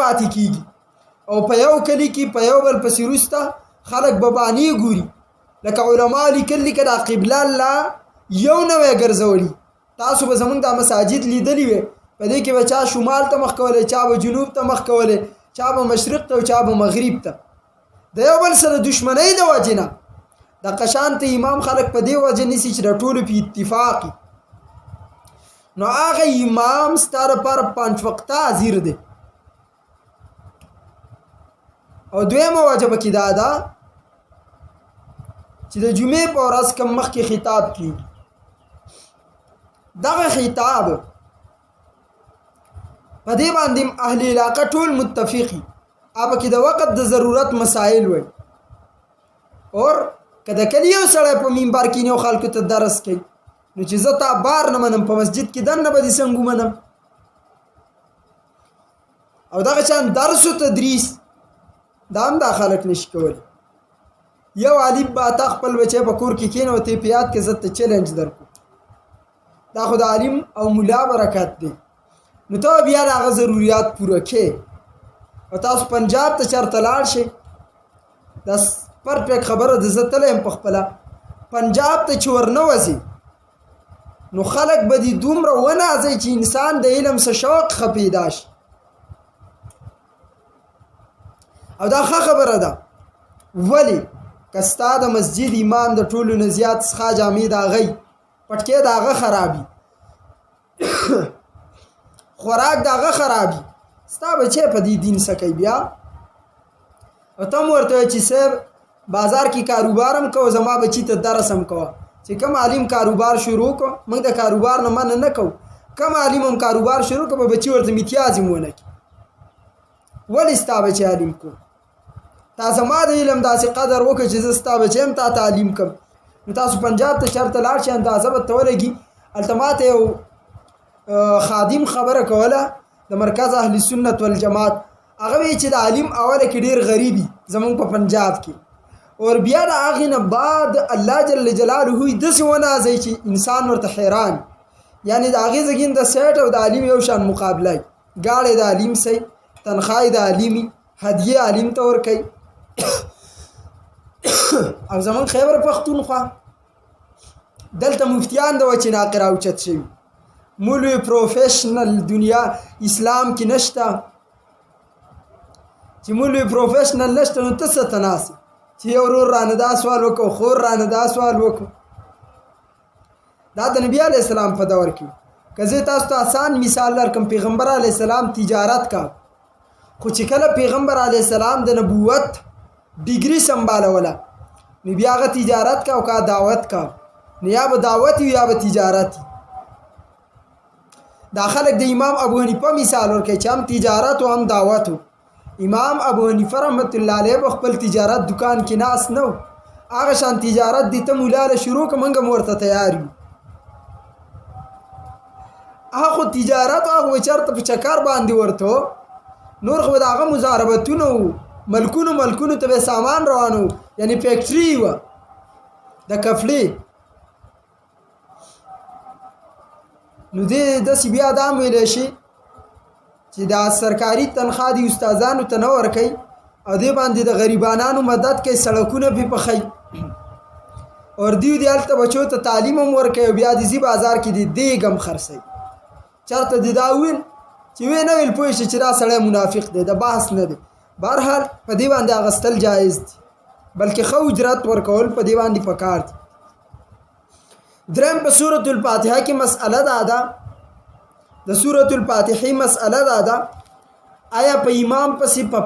پاتې کیږي او په یو کلی کې په یو بل پسې وروسته خلک به بانې ګوري لکه علما لیکلي که دا قبله الله یو نوی ګرځولي تاسو به زمونږ دا مساجد لیدلی وي په دې کې به چا شمال ته مخ کولی چا به جنوب ته مخ کولی چا به مشرق ته او چا به مغرب ته د یو بل سره دشمنۍ د وجې نه د قشانته امام خلک په دې وجه نیسي چې د ټولو په اتفاق نو هغه امام ستا لپاره 5 وخته حاضر دی او دویمه وجه پکې دا ده چې د جمعې په ورځ کوم مخکې خطاب کیږي دغه خطاب په دې باندې اهل علاقه ټول متفقي اب کې د وخت د ضرورت مسائل وي اور کله کله یو سړی په منبر کې نو خلکو ته درس کوي نو چې زه تا بار نه منم په مسجد کې دنه به دې څنګه منم او دغه چان درس او تدریس دا هم دا خلک نشي کولی یو علی با خپل بچی په کور کې کینو ته پیات کې زت چیلنج درکو دا خو د عالم او مولا برکت دی نو ته بیا هغه ضرورت پوره کې او تاسو پنجاب ته چرته لاړ شئ دا پرفیکټ خبره د زتلم په خپل پنجاب ته چور نه وځي نو خلک به دي دومره ونازي چې انسان د علم څخه شوق خپیدا شي او دا خبره ده ولی کستا د مسجد امام د ټولو نه زیات څخه جامع دا غي پټکې داغه خرابي خوراک داغه خرابي ستا بچې په دې دین سکی بیا او تم ورته چې سر بازار کې کاروبارم کو زما بچی ته درسم کو چې کوم عالم کاروبار شروع کو موږ د کاروبار نه من نه کو کوم عالم هم کاروبار شروع کو بچی ورته امتیاز مونه کی ولی ستا بچی عالم کو تا زما د علم داسې قدر وکړه چې زستا بچیم تا تعلیم کم نو تاسو پنجاب ته چرته لاړ شئ اندازه به تولګي التمات یو خادم خبره کوله د مرکز اهل سنت والجماعت هغه چې د عالم اوله کې ډیر غریبي زمونږ په پنجاب کې اور بیا د هغه نه بعد الله جل جلاله د سونه ځي چې انسان ورته حیران یعنی د هغه زګین د سیټ او د عالم یو شان مقابله غاړه د عالم سي تنخواه د عالمي هدیه عالم ته ور کوي او زمون خیبر پختونخوا دلته مفتیان د وچې ناقر او چت شي مولوی پروفیشنل دنیا اسلام کې نشته چې مولوی پروفیشنل نشته نو ته څه تناسي چې ورور رانه دا سوال وکړو خور رانه دا سوال وکړو دا د نبی علی السلام په دور کې کزه تاسو ته آسان مثال لرکم پیغمبر علی السلام تجارت کا خو چې کله پیغمبر علی السلام د نبوت ډیګری سمبالوله نو بیا غ تجارت کا او کا دعوت کا نه یا به دعوت یا به تجارت داخله د امام ابو حنیفه مثال ورکړي چې هم تجارت او هم دعوت امام ابو حنیفه رحمت الله علیه خپل تجارت دکان کې ناس نو هغه شان تجارت دي ته مولاله شروع کومنګ مورته تیار یو هغه تجارت هغه چرته په چکر باندې ورته نور خو داغه مزاربتونه ملکونو ته سامان روانو یعنی فیکټری و د کفلی نو دې د سی بیا د ویل شي چې دا سرکاري تنخواه دي استادانو ته نه ورکي او دې باندې د غریبانو مدد کوي سړکونه به پخې اور دیو دیالته بچو ته تعلیم هم ورکي بیا د زی بازار کې دی دیګم خرڅي چرته دی دا ویل چې وې نه ویل پوه شي چې دا سړی منافق دی د بحث نه دی بهرحال په دې باندې اغستل جایز دي بلکې خو اجرت ورکول په دې باندې پکار دي درم په سورۃ الفاتحه کې مسأله ده د سورۃ الفاتحه مسأله ده آیا په امام پسې په